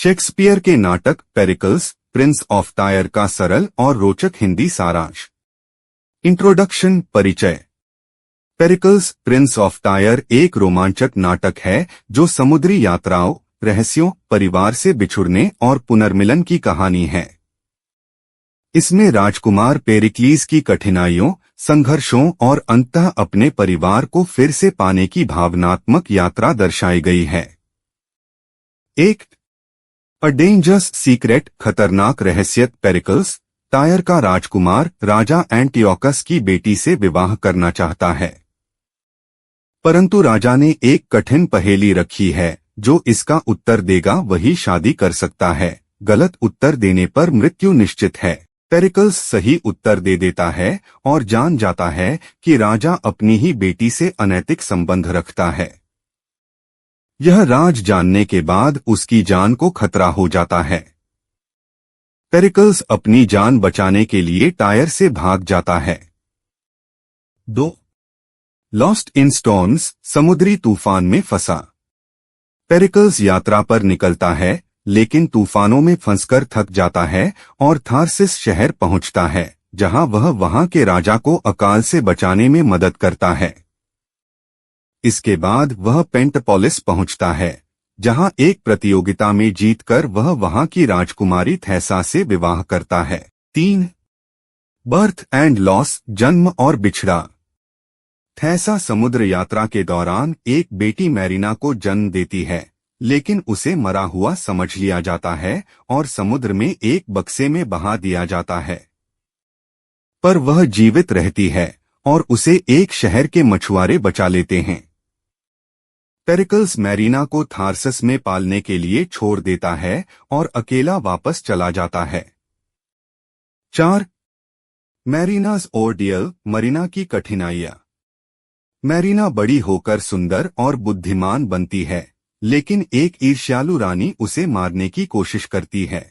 Shakespeare के नाटक Pericles Prince of tyre का सरल और रोचक हिंदी सारांश। इंट्रोडक्शन परिचय। पेरिकल्स प्रिंस ऑफ टायर एक रोमांचक नाटक है जो समुद्री यात्राओं, रहस्यों, परिवार से बिछुड़ने और पुनर्मिलन की कहानी है। इसमें राजकुमार पेरिक्लीस की कठिनाइयों, संघर्षों और अंततः अपने परिवार को फिर से पाने की भावनात्मक यात्रा दर्शाई गई है। एक अ डेंजरस सीक्रेट खतरनाक रहस्य। पेरिकल्स टायर का राजकुमार राजा एंटियोकस की बेटी से विवाह करना चाहता है, परंतु राजा ने एक कठिन पहेली रखी है। जो इसका उत्तर देगा वही शादी कर सकता है। गलत उत्तर देने पर मृत्यु निश्चित है। पेरिकल्स सही उत्तर दे देता है और जान जाता है कि राजा अपनी ही बेटी से अनैतिक संबंध रखता है। यह राज जानने के बाद उसकी जान को खतरा हो जाता है। पेरिकल्स अपनी जान बचाने के लिए टायर से भाग जाता है। 2. लॉस्ट इन स्टॉर्म्स समुद्री तूफान में फंसा। पेरिकल्स यात्रा पर निकलता है, लेकिन तूफानों में फंसकर थक जाता है और थार्सिस शहर पहुंचता है, जहां वह वहां के राजा को अकाल से बचाने में मदद करता है। इसके बाद वह पेंटपोलिस पहुंचता है, जहां एक प्रतियोगिता में जीतकर वह वहां की राजकुमारी थैसा से विवाह करता है। 3. बर्थ एंड लॉस जन्म और बिछड़ा। थैसा समुद्र यात्रा के दौरान एक बेटी मैरिना को जन्म देती है, लेकिन उसे मरा हुआ समझ लिया जाता है और समुद्र में एक बक्से में बहा दिया जाता है। पर वह जीवित रहती है और उसे एक शहर के मछुआरे बचा लेते हैं। पेरिकल्स मैरिना को थार्सस में पालने के लिए छोड़ देता है और अकेला वापस चला जाता है। 4. मैरिनास ओर्डियल मरीना की कठिनाइयां। मैरिना बड़ी होकर सुंदर और बुद्धिमान बनती है, लेकिन एक ईर्ष्यालु रानी उसे मारने की कोशिश करती है।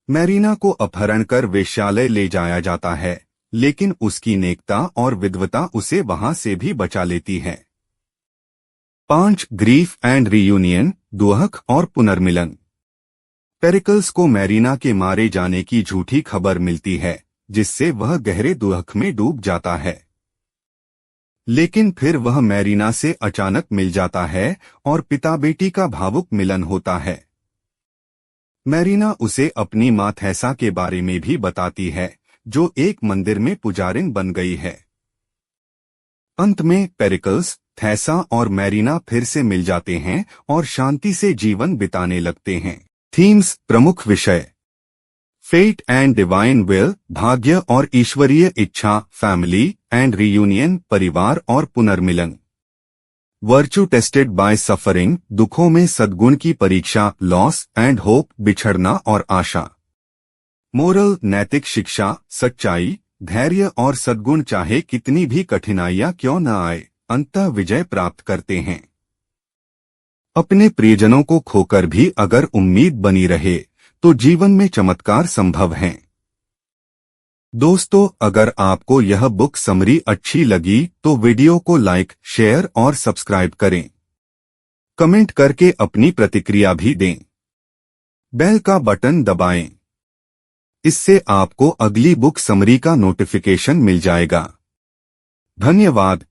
मैरिना को अपहरण कर वेश्यालय ले जाया जाता है, लेकिन उसकी नेकता और विद्वता उसे वहां से भी बचा लेती है। 5. ग्रीफ एंड रियूनियन दुहक और पुनर्मिलन। पेरिकल्स को मैरिना के मारे जाने की झूठी खबर मिलती है, जिससे वह गहरे दुहक में डूब जाता है। लेकिन फिर वह मैरिना से अचानक मिल जाता है और पिता बेटी का भावुक मिलन होता है। मैरिना उसे अपनी मां थैसा के बारे में भी बताती है, जो एक मंदिर में पुजारिन बन गई है। अंत में पेरिकल्स, थैसा और मैरिना फिर से मिल जाते हैं और शांति से जीवन बिताने लगते हैं। थीम्स प्रमुख विषय। फेट एंड डिवाइन विल भाग्य और ईश्वरीय इच्छा। फैमिली एंड रियूनियन परिवार और पुनर्मिलन। वर्चू टेस्टेड बाय सफरिंग दुखों में सद्गुण की परीक्षा। लॉस एंड होप बिछड़ना और आशा। मोरल नैतिक शिक्षा। सच्चाई, धैर्य और सद्गुण चाहे कितनी भी कठिनाइयां क्यों न आए, अंततः विजय प्राप्त करते हैं। अपने प्रियजनों को खोकर भी अगर उम्मीद बनी रहे तो जीवन में चमत्कार संभव हैं। दोस्तों, अगर आपको यह बुक समरी अच्छी लगी तो वीडियो को लाइक, शेयर और सब्सक्राइब करें। कमेंट करके अपनी प्रतिक्रिया भी दें। बेल का बटन दबाएं। इससे आपको अगली बुक समरी का नोटिफिकेशन मिल जाएगा। धन्यवाद।